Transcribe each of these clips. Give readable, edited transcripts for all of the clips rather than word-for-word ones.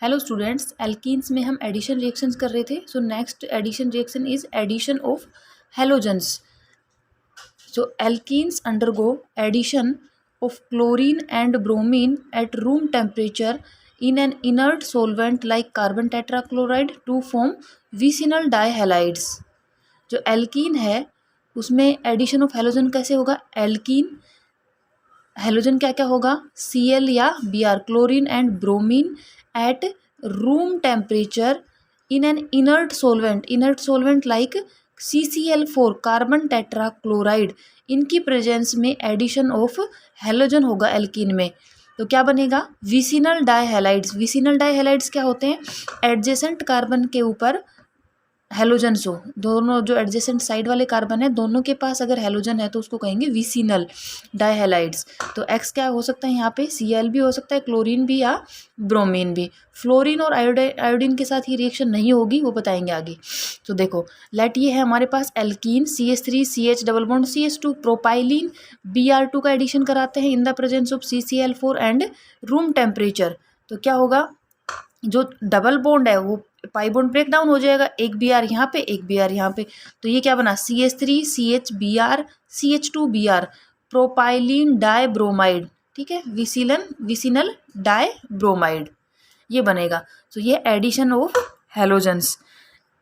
Hello students, alkenes में हम addition reactions कर रहे थे. So next addition reaction is addition of halogens. So alkenes undergo addition of chlorine and bromine at room temperature in an inert solvent like carbon tetrachloride to form vicinal dihalides. जो alkene है उसमें addition of halogen कैसे होगा? Alkene halogen क्या क्या होगा? Cl या Br, chlorine and bromine at room temperature in an inert solvent like CCl4, carbon tetrachloride. इनकी प्रेजेंस में एडिशन ऑफ हेलोजन होगा एल्कीन में. तो क्या बनेगा? विसिनल डाइहैलाइड्स. विसिनल डाइहैलाइड्स क्या होते हैं? एडजेसेंट कार्बन के ऊपर हेलोजन्स हो. दोनों जो एडजेसेंट साइड वाले कार्बन है दोनों के पास अगर हेलोजन है तो उसको कहेंगे विसिनल डाइहैलाइड्स. तो एक्स क्या हो सकता है यहाँ पे? Cl भी हो सकता है, क्लोरीन भी या ब्रोमीन भी. फ्लोरीन और आयोडीन के साथ ये रिएक्शन नहीं होगी, वो बताएंगे आगे. तो देखो लेट ये है हमारे पास alkene CH3 CH double bond CH2 propylene Br2 का एडिशन कराते हैं in the presence of CCl4 and room temperature. तो क्या होगा? जो डबल बॉन्ड है वो पाई बॉन्ड ब्रेक डाउन हो जाएगा. एक Br यहाँ पे, एक Br यहाँ पे. तो ये क्या बना? CH3 CH Br CH2 Br propylene dibromide. ठीक है, विसिनल डाई ब्रोमाइड ये बनेगा. तो ये addition of halogens.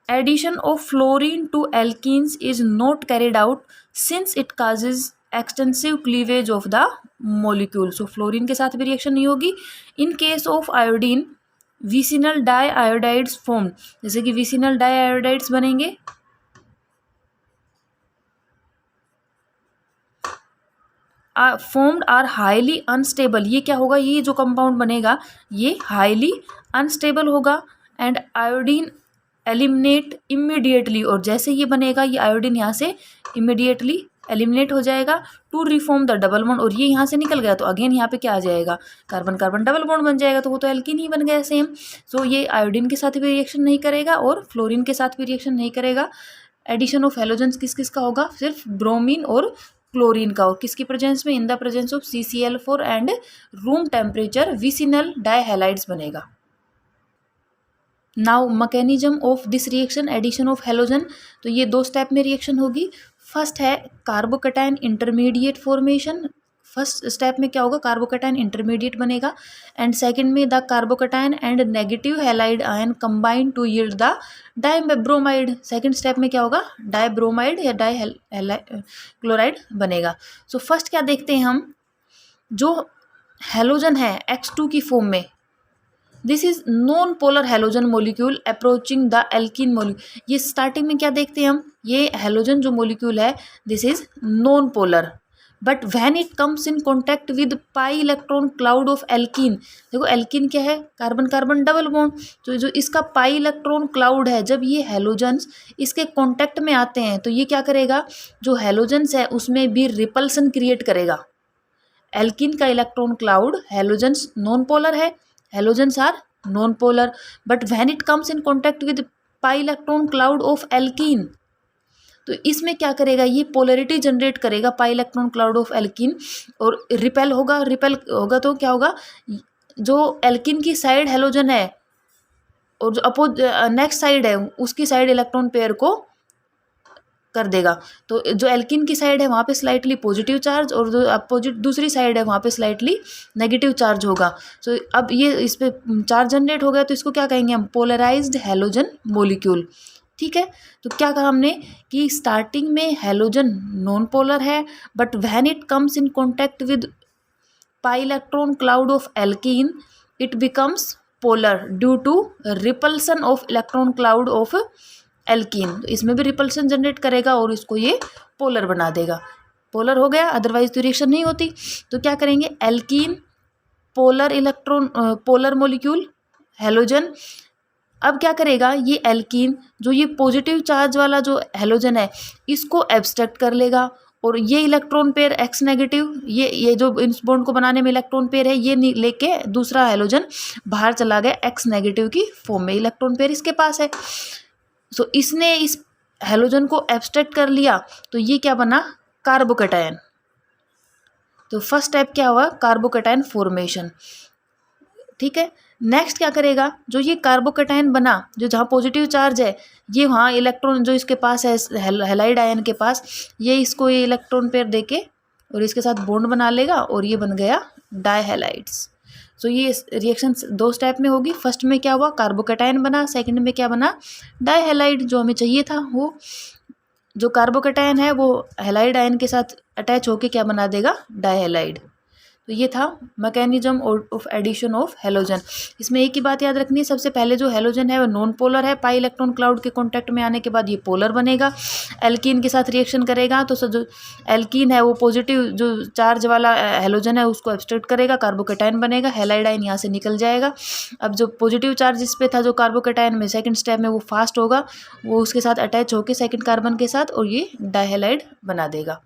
Addition of fluorine to alkenes is not carried out since it causes extensive cleavage of the molecule. So fluorine के साथ भी reaction नहीं होगी. In case of iodine vicinal diiodides फॉर्म, जैसे कि विसिनल डाई आयोडाइड्स बनेंगे. Formed are highly unstable. ये क्या होगा? ये जो कंपाउंड बनेगा ये हाईली अनस्टेबल होगा. And iodine eliminate immediately. और जैसे ये बनेगा ये आयोडीन यहाँ से इमीडिएटली एलिमिनेट हो जाएगा to reform the double bond. और ये यहाँ से निकल गया तो अगेन यहाँ पे क्या आ जाएगा? कार्बन कार्बन डबल बॉन्ड बन जाएगा. तो वो तो एल्कीन ही बन गया सेम. सो ये आयोडीन के साथ भी रिएक्शन नहीं करेगा और फ्लोरीन के साथ भी रिएक्शन नहीं करेगा. एडिशन ऑफ हेलोजेंस किस किस का होगा? सिर्फ ब्रोमीन और क्लोरीन का. और किसकी प्रेजेंस में? In the presence of CCl4 and room temperature vicinal dihalides बनेगा. Now mechanism of this reaction addition of halogen. तो ये दो स्टेप में रिएक्शन होगी. फर्स्ट है carbocation intermediate formation. First step में क्या होगा? कार्बोकैटायन इंटरमीडिएट बनेगा. एंड सेकंड में the carbocation and negative halide ion combine to yield the dibromide. Second step में क्या होगा? डाइब्रोमाइड या क्लोराइड बनेगा. सो फर्स्ट क्या देखते हैं हम? जो हेलोजन है X2 की फॉर्म में, this is non polar halogen molecule approaching the alkene molecule. ये स्टार्टिंग में क्या देखते हैं हम? ये हेलोजन जो मोलिक्यूल है this is non polar. But when it comes in contact with pi electron cloud of alkene. देखो एल्कीन क्या है? Carbon carbon double bond. तो जो इसका पाई इलेक्ट्रॉन क्लाउड है, जब ये हेलोजन्स इसके कॉन्टैक्ट में आते हैं तो ये क्या करेगा? जो हेलोजन्स है उसमें भी रिपल्सन क्रिएट करेगा. एल्कीन का electron cloud, halogens non polar है, halogens are non polar. But when it comes in contact with pi electron cloud of alkene, तो इसमें क्या करेगा? ये पोलरिटी जनरेट करेगा pi electron cloud of alkene और रिपेल होगा. तो क्या होगा? जो एल्कीन की साइड हेलोजन है और जो नेक्स्ट साइड है उसकी साइड इलेक्ट्रॉन पेयर को कर देगा. तो जो एल्कीन की साइड है वहाँ पे स्लाइटली पॉजिटिव चार्ज और जो अपोजिट दूसरी साइड है वहाँ पे स्लाइटली नेगेटिव चार्ज होगा. सो अब ये इस पे चार्ज जनरेट हो गया तो इसको क्या कहेंगे हम? Polarised halogen molecule. ठीक है. तो क्या कहा हमने कि स्टार्टिंग में हेलोजन नॉन पोलर है, but when it comes in contact with pi electron cloud of alkene it becomes polar due to repulsion of electron cloud of alkene. इसमें भी रिपल्सन जनरेट करेगा और इसको ये पोलर बना देगा. पोलर हो गया, अदरवाइज तो रिएक्शन नहीं होती. तो क्या करेंगे? Alkene polar molecule halogen. अब क्या करेगा? ये एल्कीन जो ये पॉजिटिव चार्ज वाला जो हेलोजन है इसको एब्स्ट्रैक्ट कर लेगा और ये इलेक्ट्रॉन पेयर X नेगेटिव, ये जो इस बॉन्ड को बनाने में इलेक्ट्रॉन पेयर है ये लेके दूसरा हेलोजन बाहर चला गया X नेगेटिव की फॉर्म में. इलेक्ट्रॉन पेयर इसके पास है. सो इसने इस हेलोजन को एब्स्ट्रैक्ट कर लिया तो ये क्या बना? कार्बोकैटायन. तो फर्स्ट स्टेप क्या हुआ? Carbocation formation. ठीक है. नेक्स्ट क्या करेगा, जो ये कार्बोकैटायन बना, जो जहाँ पॉजिटिव चार्ज है, ये वहाँ इलेक्ट्रॉन जो इसके पास है हैलाइड आयन के पास, ये इसको ये इलेक्ट्रॉन पेयर देके और इसके साथ बॉन्ड बना लेगा और ये बन गया डायहैलाइड्स। सो ये रिएक्शन दो स्टेप में होगी। फर्स्ट में क्या हुआ, कार्बोकैटायन बना, सेकंड में क्या बना, डायहैलाइड। जो हमें चाहिए था वो, जो कार्बोकैटायन है वो हैलाइड आयन के साथ अटैच होके क्या बना देगा, डायहैलाइड। तो ये था mechanism of addition of halogen. इसमें एक ही बात याद रखनी है, सबसे पहले जो हेलोजन है वो नॉन पोलर है, पाई इलेक्ट्रॉन क्लाउड के कांटेक्ट में आने के बाद ये पोलर बनेगा, एल्कीन के साथ रिएक्शन करेगा। तो जो एल्कीन है वो पॉजिटिव जो चार्ज वाला हेलोजन है उसको एब्स्ट्रैक्ट करेगा, कार्बोकैटायन बनेगा, हैलाइड आयन यहाँ से निकल जाएगा। अब जो पॉजिटिव चार्ज इस पे था जो कार्बोकैटायन में, सेकंड स्टेप में वो फास्ट होगा, वो उसके साथ अटैच होकर सेकंड कार्बन के साथ और ये डायहैलाइड बना देगा।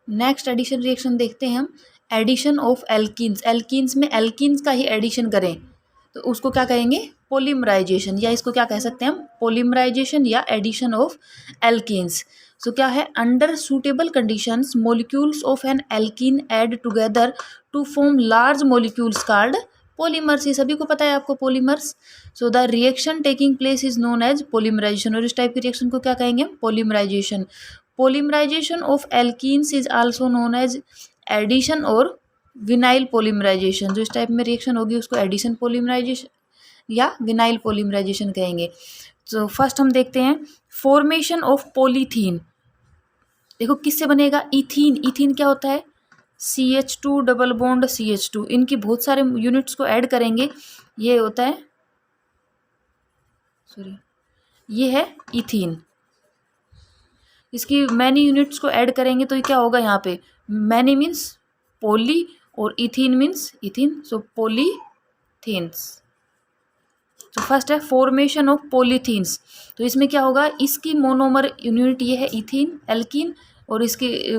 नेक्स्ट एडिशन रिएक्शन देखते हैं हम, एडिशन ऑफ एल्कीन्स। एल्कीन्स में एल्कीन्स का ही एडिशन करें तो उसको क्या कहेंगे, पोलीमराइजेशन, या इसको क्या कह सकते हैं हम, पोलीमराइजेशन या एडिशन ऑफ एल्कीन्स। सो क्या है, under suitable conditions molecules of an alkene add together to form large molecules called polymers. ये सभी को पता है आपको, polymers. So the reaction taking place is known as polymerisation, और इस टाइप की रिएक्शन को क्या कहेंगे, polymerisation. Polymerization of alkenes is also known as addition और विनाइल पोलीमराइजेशन। जो इस टाइप में रिएक्शन होगी उसको एडिशन पोलीमराइजेशन या विनाइल पोलीमराइजेशन कहेंगे। तो फर्स्ट हम देखते हैं फॉर्मेशन ऑफ पॉलीथीन। देखो किससे बनेगा, इथीन। इथीन क्या होता है, CH2 डबल बॉन्ड CH2, इनकी बहुत सारे यूनिट्स को ऐड करेंगे, ये होता है, सॉरी, ये है इथीन। इसकी मैनी यूनिट्स को ऐड करेंगे तो ये क्या होगा, यहाँ पे मैनी मीन्स पोली और इथीन मीन्स इथीन, सो पॉलीथीन्स। तो फर्स्ट है फॉर्मेशन ऑफ पॉलीथीन्स। तो इसमें क्या होगा, इसकी मोनोमर यूनिट ये है इथीन एल्कीन, और इसके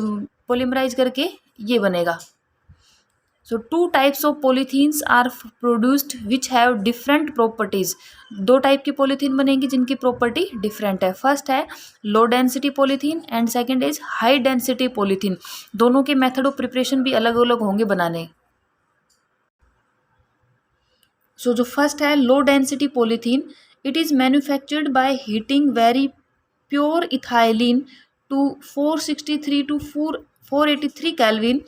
पॉलीमराइज करके ये बनेगा। So two types of polythenes are produced which have different properties. दो टाइप की पॉलीथीन बनेंगी जिनकी प्रॉपर्टी डिफरेंट है। फर्स्ट है low density polythene and second is high density polythene. दोनों के मेथड ऑफ प्रिपरेशन भी अलग अलग होंगे बनाने। सो जो फर्स्ट है low density polythene, it is manufactured by heating very pure ethylene to 463 to 483 Kelvin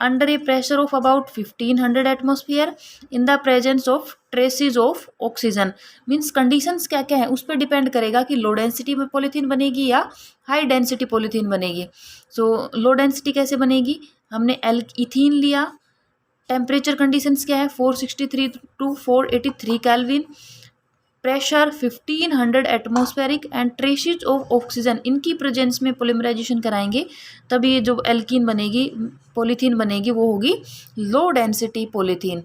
under a pressure of about 1500 atmosphere in the presence of traces of oxygen। Means conditions क्या क्या है उस पर डिपेंड करेगा कि low density में polythene बनेगी या हाई डेंसिटी पॉलीथीन बनेगी। सो लो डेंसिटी कैसे बनेगी, हमने इथीन लिया, टेम्परेचर कंडीशंस क्या है 463 to 483 Kelvin, pressure 1500 atmospheric and traces of oxygen, इनकी प्रेजेंस में पोलीमराइजेशन कराएंगे तब ये जो एल्कीन बनेगी, पॉलीथीन बनेगी, वो होगी लो डेंसिटी पॉलीथीन।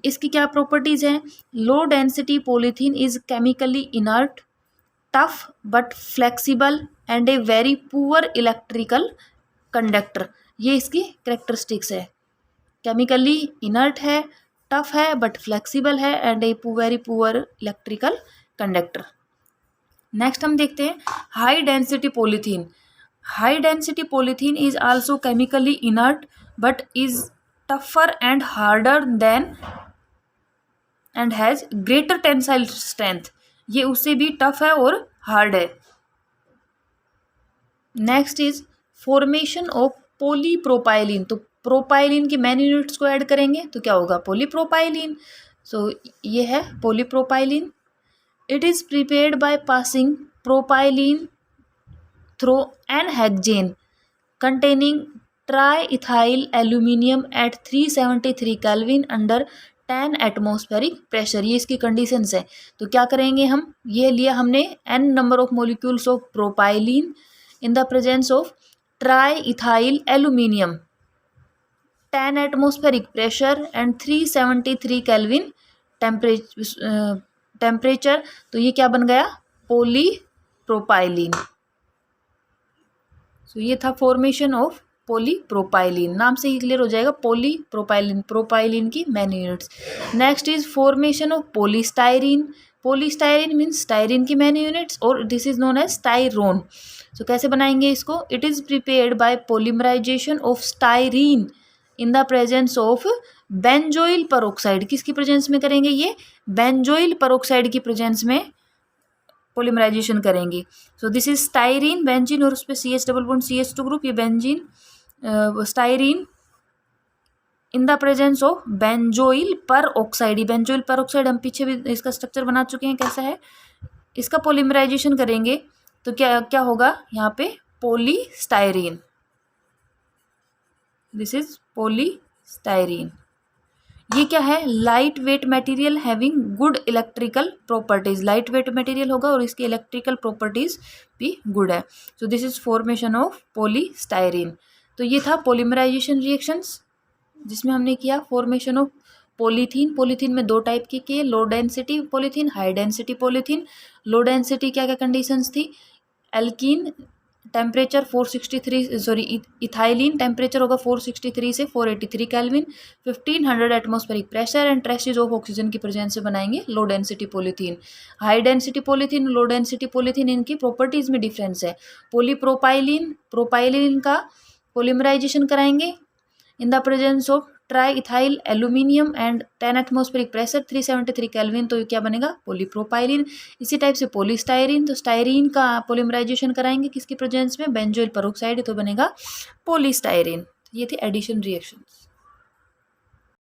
इसकी क्या प्रॉपर्टीज़ हैं, लो density polythene is chemically inert, tough but flexible and a very poor electrical conductor. ये इसकी करेक्टरिस्टिक्स है, केमिकली इनर्ट है, टफ है बट फ्लेक्सिबल है and a very poor electrical conductor. Next हम देखते हैं high density polythene. High density polythene is also chemically inert but is tougher and harder than and has greater tensile strength. ये उससे भी tough है और hard है। Next is formation of polypropylene. तो प्रोपाइलिन की मैनी यूनिट्स को add करेंगे तो क्या होगा, पॉलीप्रोपाइलिन। सो ये है polypropylene. It is prepared by passing propylene through n hexane containing triethyl aluminium at 373 Kelvin under 10 atmospheric pressure. ये इसकी कंडीशंस है। तो क्या करेंगे हम, ये लिया हमने n number of molecules of propylene in the presence of triethyl aluminium, 10 atmospheric pressure and 373 Kelvin temperature. तो ये क्या बन गया, पॉलीप्रोपाइलिन। सो ये था फॉर्मेशन ऑफ पॉलीप्रोपाइलिन, नाम से ही क्लियर हो जाएगा, पॉलीप्रोपाइलिन, प्रोपाइलिन की many units. Next is formation of polystyrene. Polystyrene means styrene की मैनी यूनिट्स और this is known as styron. So कैसे बनाएंगे इसको, it is prepared by polymerisation of styrene in the presence of benzoyl peroxide किसकी presence में करेंगे, ये benzoyl peroxide की प्रेजेंस में पोलिमराइजेशन करेंगे। So this is styrene benzene और उस पर CH double bond CH2 group, ये benzene styrene in the presence of benzoyl peroxide. Benzoyl peroxide हम पीछे भी इसका स्ट्रक्चर बना चुके हैं, कैसा है, इसका पोलिमराइजेशन करेंगे तो क्या क्या होगा यहाँ पे, पॉलीस्टाइरीन, दिस इज पॉलीस्टाइरीन। ये क्या है, light weight material having good electrical properties, light weight material होगा और इसकी इलेक्ट्रिकल प्रॉपर्टीज भी गुड है। सो this is formation of polystyrene. तो ये था पॉलीमराइजेशन रिएक्शंस जिसमें हमने किया फॉर्मेशन ऑफ पॉलीथीन। पॉलीथीन में दो टाइप की किए, लो density polythene, high density polythene. Low density क्या क्या कंडीशंस थी, alkene temperature 463 sorry ethylene temperature होगा 463 से 483 kelvin, 1500 atmospheric pressure and traces of oxygen की प्रेजेंस से बनाएंगे लो density polythene. High density polythene, लो डेंसिटी पॉलीथीन, इनकी प्रॉपर्टीज में डिफरेंस है। पॉलीप्रोपाइलिन, प्रोपाइलिन का पोलिमराइजेशन कराएंगे इन the presence of try ethyl aluminium and 10 atmospheric pressure 373 kelvin, तो क्या बनेगा, पॉलीप्रोपाइलिन। इसी टाइप से पॉलीस्टाइरीन, तो स्टाइरीन का पोलिमराइजेशन कराएंगे किसकी प्रेजेंस में, बेंजोइल परऑक्साइड, तो बनेगा पॉलीस्टाइरीन। ये थे एडिशन रिएक्शंस।